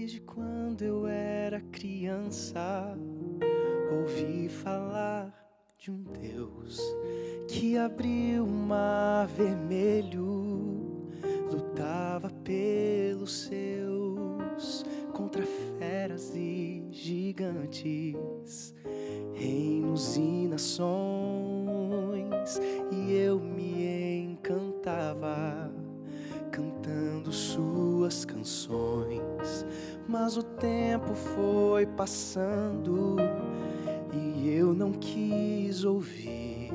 Desde quando eu era criança, ouvi falar de um Deus que abriu o mar vermelho, lutava pelos seus, contra feras e gigantes, reinos e nações, e eu me encantava cantando suas canções. Mas o tempo foi passando e eu não quis ouvir.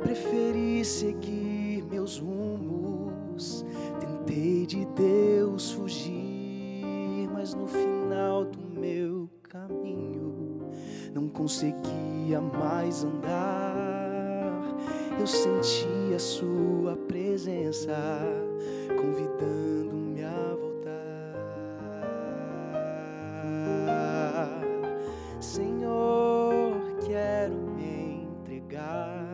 Preferi seguir meus rumos. Tentei de Deus fugir, mas no final do meu caminho não conseguia mais andar. Eu sentia sua presença convidando-me a voltar. Senhor, quero me entregar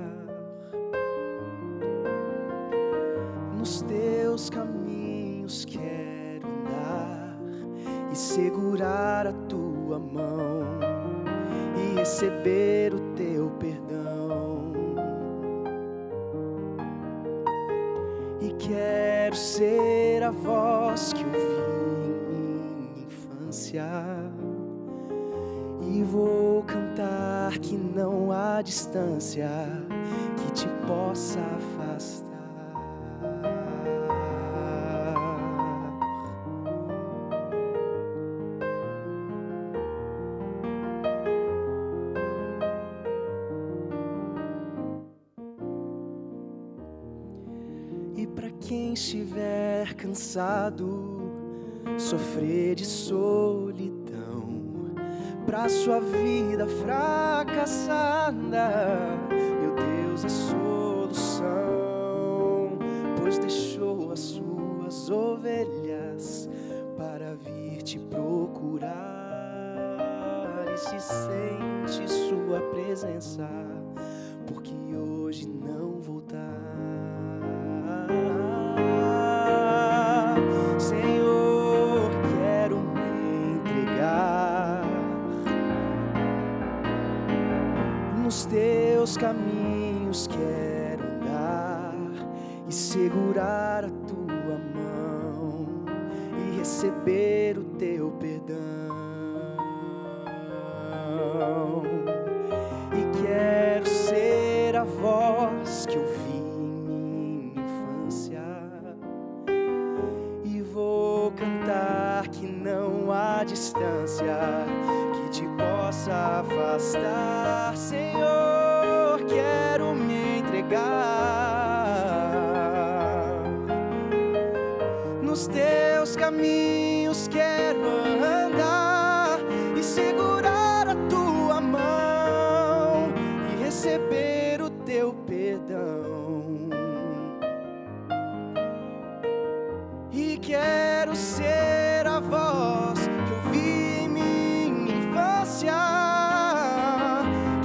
nos teus caminhos, quero andar e segurar a tua mão e receber o teu perdão. E quero ser a voz que ouvi em minha infância, e vou cantar que não há distância que te possa afastar. E para quem estiver cansado, sofrer de solidão, pra sua vida fracassada, meu Deus é solução, pois deixou as suas ovelhas para vir te procurar. E se sente sua presença, porque hoje não voltar. Senhor, quero me entregar nos teus caminhos, quero andar e segurar a tua mão e receber o teu perdão. E quero ser a voz que ouvi em minha infância, e vou cantar que não há distância que te possa afastar. Senhor, quero me entregar nos teus caminhos, quero andar e segurar a tua mão e receber o teu perdão. E quero ser a voz que ouvi em minha infância,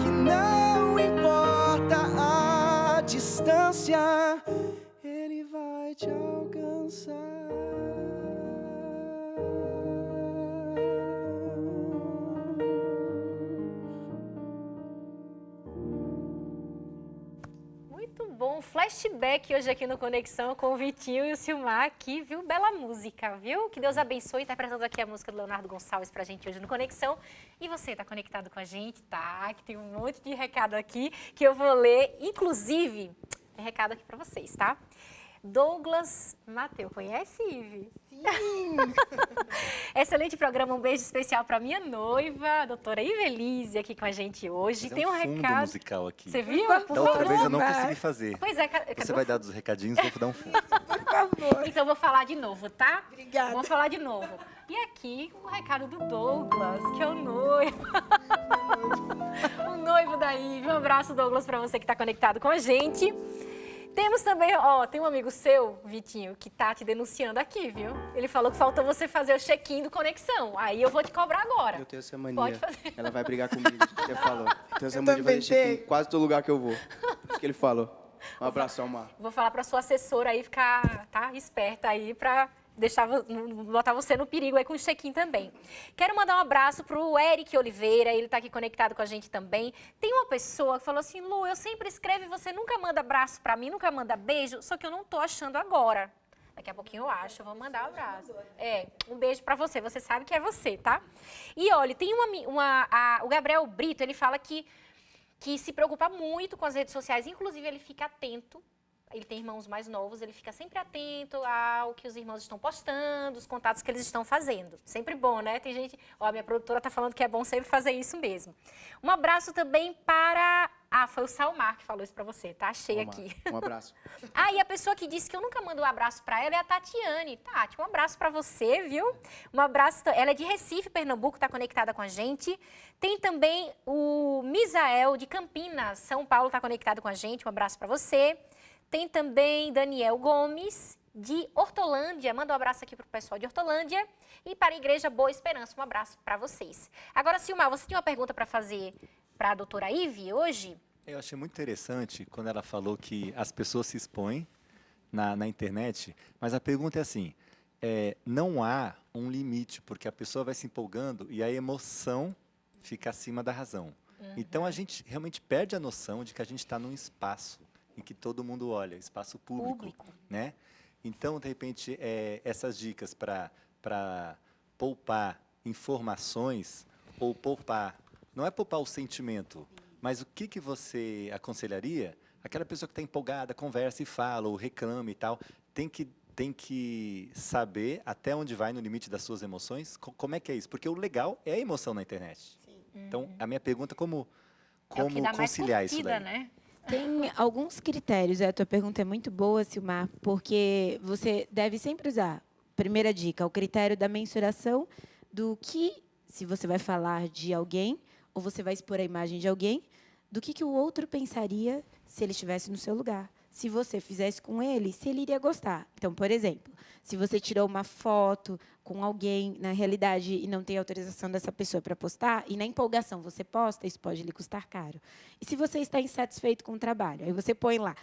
que não importa a distância, Ele vai te alcançar. Muito bom, flashback hoje aqui no Conexão com o Vitinho e o Silmar aqui, viu? Bela música, viu? Que Deus abençoe, interpretando aqui a música do Leonardo Gonçalves pra gente hoje no Conexão. E você tá conectado com a gente, tá? Que tem um monte de recado aqui que eu vou ler, inclusive, tem recado aqui pra vocês, tá? Douglas Mateu, conhece, Ive? Sim! Excelente programa, um beijo especial para minha noiva, a doutora Ivelise, aqui com a gente hoje. Tem um fundo recado musical aqui. Você viu? Da outra vez eu não consegui fazer. Pois é, cadê Você o vai fundo? dar dos recadinhos, eu vou dar um fundo. Por favor. Então eu vou falar de novo, tá? Obrigada. Vou falar de novo. E aqui o recado do Douglas, que é o noivo. O noivo da Ive. Um abraço, Douglas, para você que está conectado com a gente. Temos também, ó, tem um amigo seu, Vitinho, que tá te denunciando aqui, viu? Ele falou que faltou você fazer o check-in do Conexão. Aí eu vou te cobrar agora. Eu tenho essa mania. Pode fazer. Ela vai brigar comigo, você falou. Eu tenho essa mania de fazer check-in em quase todo lugar que eu vou. Isso que ele falou. Um abração, Mar. Vou falar pra sua assessora aí ficar, tá, esperta aí pra botar você no perigo aí com o check-in também. Quero mandar um abraço pro Eric Oliveira, ele tá aqui conectado com a gente também. Tem uma pessoa que falou assim, Lu, eu sempre escrevo e você nunca manda abraço pra mim, nunca manda beijo, só que eu não tô achando agora. Daqui a pouquinho eu acho, eu vou mandar um abraço. Um beijo pra você sabe que é você, tá? E olha, tem o Gabriel Brito, ele fala que se preocupa muito com as redes sociais, inclusive ele fica atento. Ele tem irmãos mais novos, ele fica sempre atento ao que os irmãos estão postando, os contatos que eles estão fazendo. Sempre bom, né? Tem gente... Ó, a minha produtora tá falando que é bom sempre fazer isso mesmo. Um abraço também para... foi o Salmar que falou isso pra você, tá? Achei aqui. Um abraço. E a pessoa que disse que eu nunca mando um abraço pra ela é a Tatiane. Tati, um abraço pra você, viu? Um abraço... Ela é de Recife, Pernambuco, tá conectada com a gente. Tem também o Misael, de Campinas, São Paulo, tá conectado com a gente. Um abraço pra você. Tem também Daniel Gomes, de Hortolândia. Manda um abraço aqui para o pessoal de Hortolândia. E para a Igreja Boa Esperança, um abraço para vocês. Agora, Silmar, você tinha uma pergunta para fazer para a doutora Ive hoje? Eu achei muito interessante quando ela falou que as pessoas se expõem na internet, mas a pergunta é assim, não há um limite, porque a pessoa vai se empolgando e a emoção fica acima da razão. Então, a gente realmente perde a noção de que a gente está num espaço em que todo mundo olha, espaço público, né? Então, de repente, essas dicas para poupar informações ou poupar, não é poupar o sentimento, mas o que você aconselharia? Aquela pessoa que está empolgada, conversa e fala, ou reclama e tal, tem que saber até onde vai no limite das suas emoções? Como é que é isso? Porque o legal é a emoção na internet. Sim. Então, a minha pergunta é como conciliar isso daí? Né? Tem alguns critérios, a tua pergunta é muito boa, Silmar, porque você deve sempre usar, primeira dica, o critério da mensuração do que, se você vai falar de alguém, ou você vai expor a imagem de alguém, do que o outro pensaria se ele estivesse no seu lugar. Se você fizesse com ele, se ele iria gostar. Então, por exemplo, se você tirou uma foto com alguém na realidade e não tem autorização dessa pessoa para postar, e na empolgação você posta, isso pode lhe custar caro. E se você está insatisfeito com o trabalho, aí você põe lá,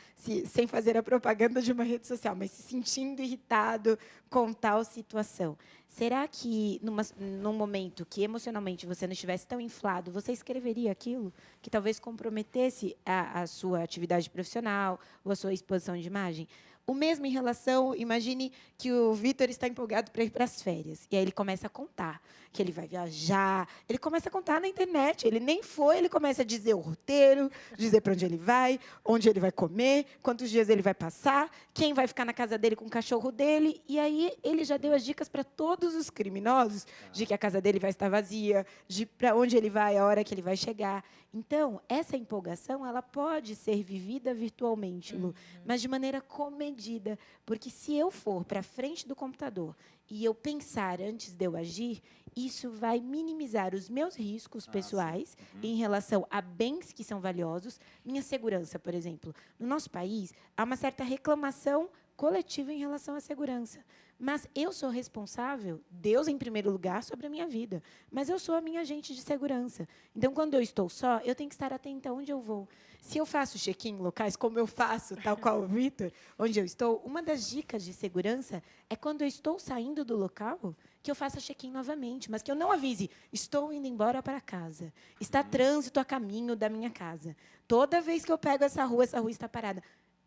sem fazer a propaganda de uma rede social, mas se sentindo irritado com tal situação. Será que, num momento que emocionalmente você não estivesse tão inflado, você escreveria aquilo que talvez comprometesse a sua atividade profissional ou a sua exposição de imagem? O mesmo em relação, imagine que o Vitor está empolgado para ir para as férias. E aí ele começa a contar que ele vai viajar. Ele começa a contar na internet. Ele nem foi, ele começa a dizer o roteiro, dizer para onde ele vai comer, quantos dias ele vai passar, quem vai ficar na casa dele com o cachorro dele. E aí ele já deu as dicas para todos os criminosos de que a casa dele vai estar vazia, de para onde ele vai, a hora que ele vai chegar. Então, essa empolgação ela pode ser vivida virtualmente, Lu, mas de maneira comedida. Porque se eu for para frente do computador e eu pensar antes de eu agir, isso vai minimizar os meus riscos pessoais em relação a bens que são valiosos. Minha segurança, por exemplo. No nosso país, há uma certa reclamação coletiva em relação à segurança. Mas eu sou responsável, Deus em primeiro lugar, sobre a minha vida. Mas eu sou a minha agente de segurança. Então, quando eu estou só, eu tenho que estar atenta onde eu vou. Se eu faço check-in em locais, como eu faço, tal qual o Vitor, onde eu estou, uma das dicas de segurança é quando eu estou saindo do local, que eu faça check-in novamente, mas que eu não avise, estou indo embora para casa. Está trânsito a caminho da minha casa. Toda vez que eu pego essa rua está parada.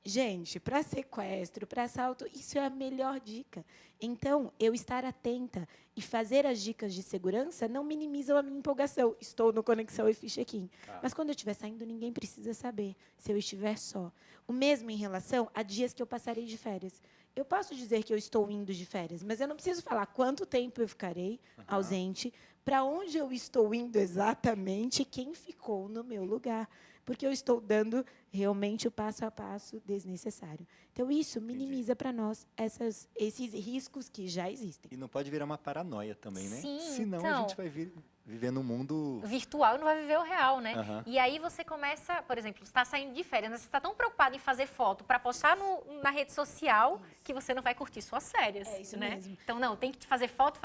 Gente, para sequestro, para assalto, isso é a melhor dica. Então, eu estar atenta e fazer as dicas de segurança não minimizam a minha empolgação. Estou no Conexão e fiz check-in. Mas quando eu estiver saindo, ninguém precisa saber se eu estiver só. O mesmo em relação a dias que eu passarei de férias. Eu posso dizer que eu estou indo de férias, mas eu não preciso falar quanto tempo eu ficarei ausente, para onde eu estou indo exatamente, quem ficou no meu lugar. Porque eu estou dando realmente o passo a passo desnecessário. Então, isso minimiza para nós esses riscos que já existem. E não pode virar uma paranoia também, né? Sim, senão então, a gente vai viver num mundo... virtual e não vai viver o real, né? Aham. E aí você começa, por exemplo, você está saindo de férias, mas você está tão preocupado em fazer foto para postar na rede social que você não vai curtir suas férias, É isso né? mesmo. Então, não, tem que fazer foto,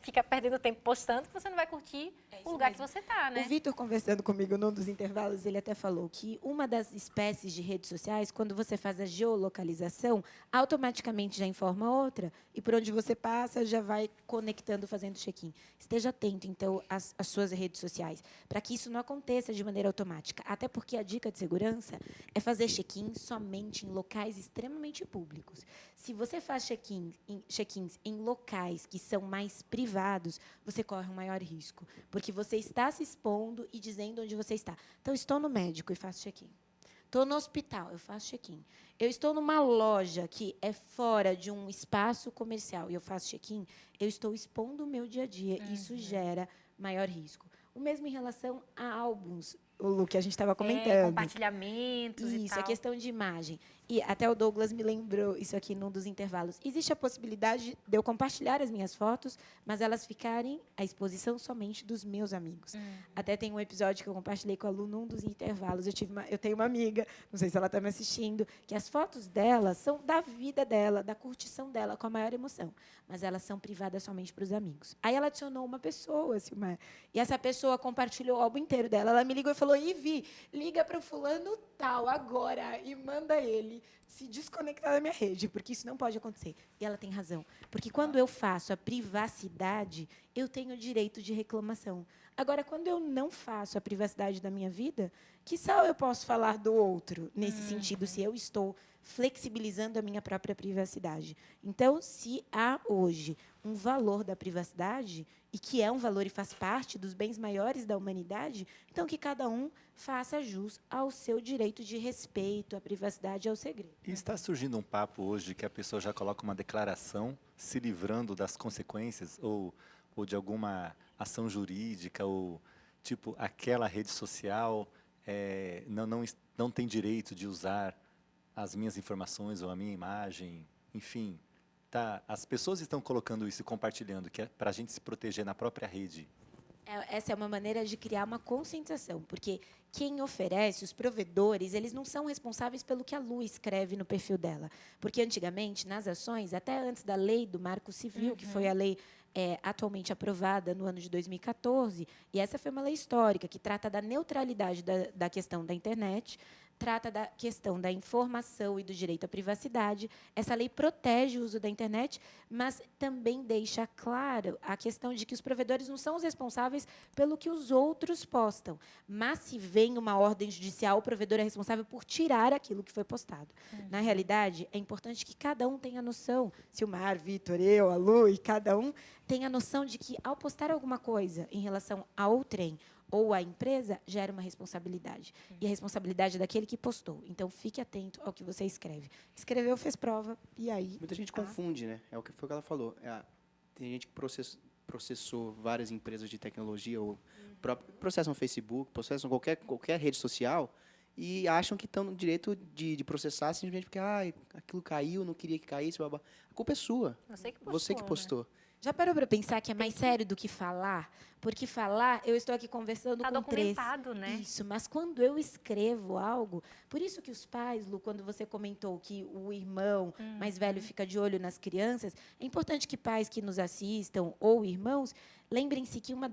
fica perdendo tempo postando, que você não vai curtir isso o lugar mesmo. que você tá, né? O Vitor, conversando comigo num dos intervalos, ele até falou que uma das espécies de redes sociais, quando você faz a geolocalização, automaticamente já informa outra e por onde você passa já vai conectando, fazendo check-in. Esteja atento, então, às suas redes sociais, para que isso não aconteça de maneira automática. Até porque a dica de segurança é fazer check-in somente em locais extremamente públicos. Se você faz check-ins em locais que são mais privados, você corre um maior risco, porque você está se expondo e dizendo onde você está. Então, estou no médico e faço check-in. Estou no hospital, eu faço check-in. Eu estou numa loja que é fora de um espaço comercial e eu faço check-in, eu estou expondo o meu dia a dia. Isso gera maior risco. O mesmo em relação a álbuns, o Lu, que a gente estava comentando. Compartilhamentos e Isso, tal. a questão de imagem. E até o Douglas me lembrou isso aqui num dos intervalos. Existe a possibilidade de eu compartilhar as minhas fotos, mas elas ficarem à exposição somente dos meus amigos. Até tem um episódio que eu compartilhei com a Lu num dos intervalos. Eu tenho uma amiga, não sei se ela está me assistindo, que as fotos dela são da vida dela, da curtição dela, com a maior emoção. Mas elas são privadas somente para os amigos. Aí ela adicionou uma pessoa, Silmar, e essa pessoa compartilhou o álbum inteiro dela. Ela me ligou e falou, Ivi, liga para o fulano tal agora e manda ele se desconectar da minha rede, porque isso não pode acontecer. E ela tem razão. Porque quando eu faço a privacidade, eu tenho o direito de reclamação. Agora, quando eu não faço a privacidade da minha vida, que só eu posso falar do outro, nesse sentido, se eu estou flexibilizando a minha própria privacidade. Então, se há hoje um valor da privacidade, e que é um valor e faz parte dos bens maiores da humanidade, então que cada um faça jus ao seu direito de respeito, à privacidade e ao segredo. E está surgindo um papo hoje que a pessoa já coloca uma declaração se livrando das consequências ou de alguma ação jurídica ou, tipo, aquela rede social não tem direito de usar as minhas informações ou a minha imagem, enfim. Tá, as pessoas estão colocando isso e compartilhando, que é para a gente se proteger na própria rede. Essa é uma maneira de criar uma conscientização, porque quem oferece, os provedores, eles não são responsáveis pelo que a Lu escreve no perfil dela. Porque, antigamente, nas ações, até antes da lei do Marco Civil, que foi a lei atualmente aprovada no ano de 2014, e essa foi uma lei histórica, que trata da neutralidade da questão da internet, trata da questão da informação e do direito à privacidade. Essa lei protege o uso da internet, mas também deixa claro a questão de que os provedores não são os responsáveis pelo que os outros postam. Mas, se vem uma ordem judicial, o provedor é responsável por tirar aquilo que foi postado. Na realidade, é importante que cada um tenha noção, Silmar, Vitor, eu, a Lu, e cada um tenha noção de que, ao postar alguma coisa em relação ao trem, ou a empresa, gera uma responsabilidade. E a responsabilidade é daquele que postou. Então, fique atento ao que você escreve. Escreveu, fez prova, e aí... Muita gente confunde, né? Foi o que ela falou. Tem gente que processou várias empresas de tecnologia, ou processam no Facebook, processam qualquer rede social, e acham que estão no direito de processar simplesmente porque aquilo caiu, não queria que caísse, blá, blá. A culpa é sua. Você que postou. Né? Já parou para pensar que é mais sério do que falar? Porque falar, eu estou aqui conversando Tá com três. documentado, né? Isso, mas quando eu escrevo algo... Por isso que os pais, Lu, quando você comentou que o irmão mais velho fica de olho nas crianças, é importante que pais que nos assistam, ou irmãos, lembrem-se que uma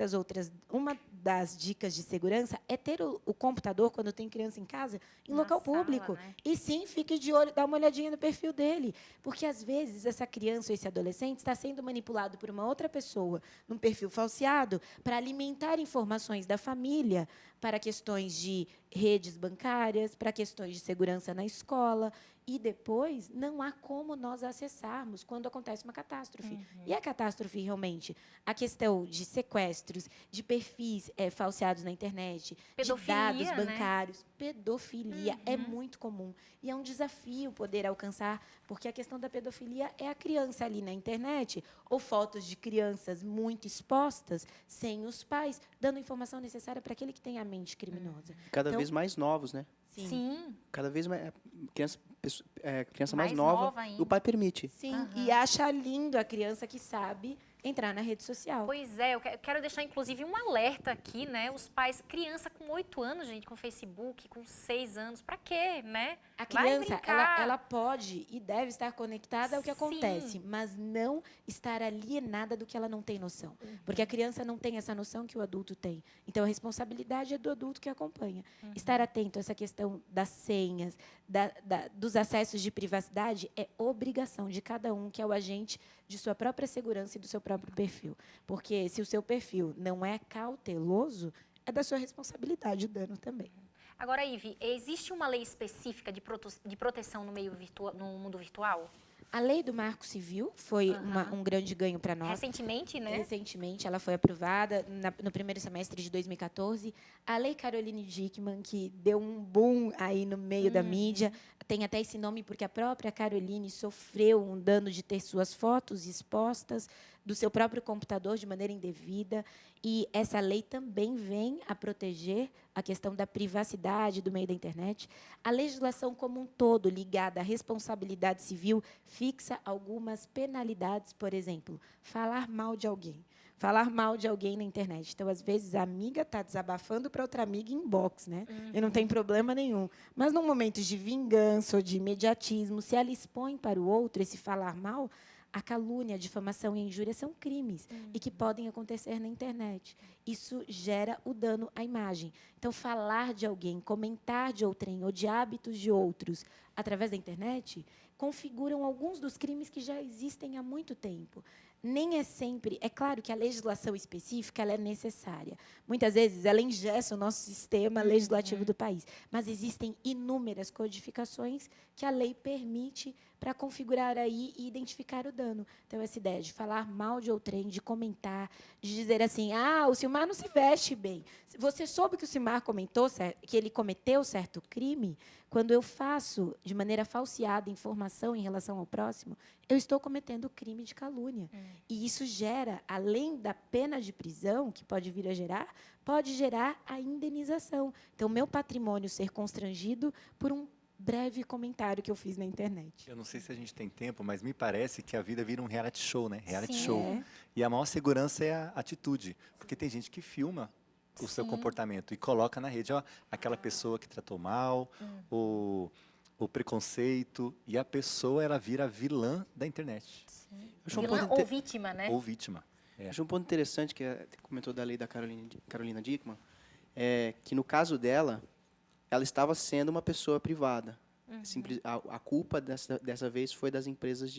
das dicas de segurança é ter o computador, quando tem criança em casa, em Na local sala, público. né? E sim, fique de olho, dá uma olhadinha no perfil dele. Porque, às vezes, essa criança ou esse adolescente está sendo manipulado por uma outra pessoa, num perfil falseado, para alimentar informações da família para questões de redes bancárias, para questões de segurança na escola. E depois, não há como nós acessarmos quando acontece uma catástrofe. E a catástrofe, realmente, a questão de sequestros, de perfis falseados na internet, Pedofilia, de dados né? bancários, pedofilia é muito comum. E é um desafio poder alcançar, porque a questão da pedofilia é a criança ali na internet, ou fotos de crianças muito expostas, sem os pais, dando a informação necessária para aquele que tem a mente criminosa. Cada Então, vez mais novos, né? Sim. Cada vez mais... Criança mais Mais nova, nova ainda. o pai permite. Sim, e acha lindo a criança que sabe entrar na rede social. Pois é, eu quero deixar inclusive um alerta aqui, né? Os pais, criança com 8 anos, gente, com Facebook, com 6 anos, pra quê, né? A Vai criança, brincar. ela pode e deve estar conectada ao que Sim. acontece, mas não estar alienada do que ela não tem noção. Porque a criança não tem essa noção que o adulto tem. Então, a responsabilidade é do adulto que acompanha. Estar atento a essa questão das senhas, dos acessos de privacidade, é obrigação de cada um, que é o agente de sua própria segurança e do seu próprio perfil. Porque se o seu perfil não é cauteloso, é da sua responsabilidade o dano também. Agora, Ive, existe uma lei específica de proteção no no mundo virtual? A lei do Marco Civil foi um grande ganho para nós. Recentemente, né? Recentemente, ela foi aprovada no primeiro semestre de 2014. A Lei Caroline Dickmann, que deu um boom aí no meio da mídia, tem até esse nome porque a própria Caroline sofreu um dano de ter suas fotos expostas do seu próprio computador de maneira indevida. E essa lei também vem a proteger a questão da privacidade do meio da internet. A legislação como um todo, ligada à responsabilidade civil, fixa algumas penalidades, por exemplo, falar mal de alguém. Falar mal de alguém na internet. Então, às vezes, a amiga está desabafando para outra amiga em inbox, né? E não tem problema nenhum. Mas, num momento de vingança ou de imediatismo, se ela expõe para o outro esse falar mal, a calúnia, a difamação e a injúria são crimes e que podem acontecer na internet. Isso gera o dano à imagem. Então, falar de alguém, comentar de outrem ou de hábitos de outros através da internet configuram alguns dos crimes que já existem há muito tempo. Nem é sempre... É claro que a legislação específica ela é necessária. Muitas vezes, ela engessa o nosso sistema legislativo do país. Mas existem inúmeras codificações que a lei permite para configurar aí e identificar o dano. Então, essa ideia de falar mal de outrem, de comentar, de dizer assim, o Silmar não se veste bem. Você soube que o Silmar comentou que ele cometeu certo crime? Quando eu faço, de maneira falseada, informação em relação ao próximo, eu estou cometendo crime de calúnia. E isso gera, além da pena de prisão, que pode vir a gerar, pode gerar a indenização. Então, meu patrimônio ser constrangido por um breve comentário que eu fiz na internet. Eu não sei se a gente tem tempo, mas me parece que a vida vira um reality show, né? Reality Sim. show. É. E a maior segurança é a atitude. Porque tem gente que filma o seu comportamento e coloca na rede, ó, aquela pessoa que tratou mal, o preconceito, e a pessoa ela vira vilã da internet. Vilã ou vítima, né? Ou vítima. Acho um ponto interessante que comentou da lei da Carolina Dickmann, é que no caso dela, ela estava sendo uma pessoa privada. A culpa dessa vez foi das empresas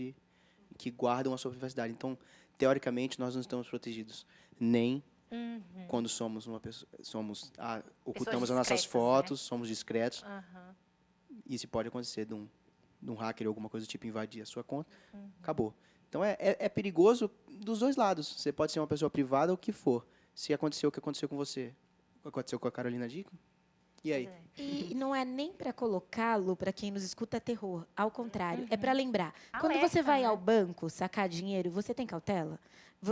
que guardam a sua privacidade. Então, teoricamente, nós não estamos protegidos nem quando somos uma pessoa, ocultamos as nossas fotos, né? Somos discretos. Isso pode acontecer de um hacker ou alguma coisa do tipo invadir a sua conta. Acabou. Então, é perigoso dos dois lados. Você pode ser uma pessoa privada ou o que for. Se aconteceu o que aconteceu com você, aconteceu com a Carolina Dickmann, e aí? E não é nem para colocá-lo, para quem nos escuta, terror. Ao contrário, é para lembrar. Quando Alerta, você vai né? ao banco sacar dinheiro, você tem cautela?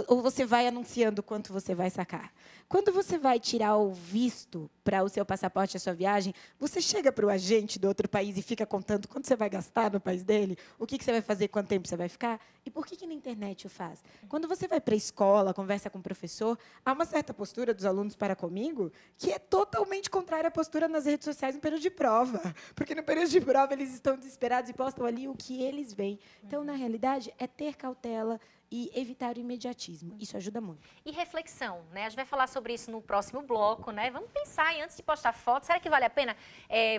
Ou você vai anunciando quanto você vai sacar? Quando você vai tirar o visto para o seu passaporte, a sua viagem, você chega para o agente do outro país e fica contando quanto você vai gastar no país dele, o que você vai fazer, quanto tempo você vai ficar? E por que na internet o faz? Quando você vai para a escola, conversa com o professor, há uma certa postura dos alunos para comigo que é totalmente contrária à postura nas redes sociais no período de prova. Porque no período de prova eles estão desesperados e postam ali o que eles veem. Então, na realidade, é ter cautela e evitar o imediatismo. Isso ajuda muito. E reflexão, né? A gente vai falar sobre isso no próximo bloco, né? Vamos pensar, antes de postar foto, será que vale a pena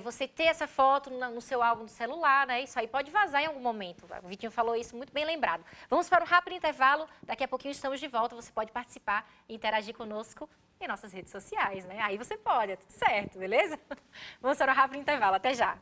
você ter essa foto no seu álbum do celular, né? Isso aí pode vazar em algum momento. O Vitinho falou isso, muito bem lembrado. Vamos para um rápido intervalo, daqui a pouquinho estamos de volta, você pode participar e interagir conosco em nossas redes sociais, né? Aí você pode, é tudo certo, beleza? Vamos para um rápido intervalo, até já.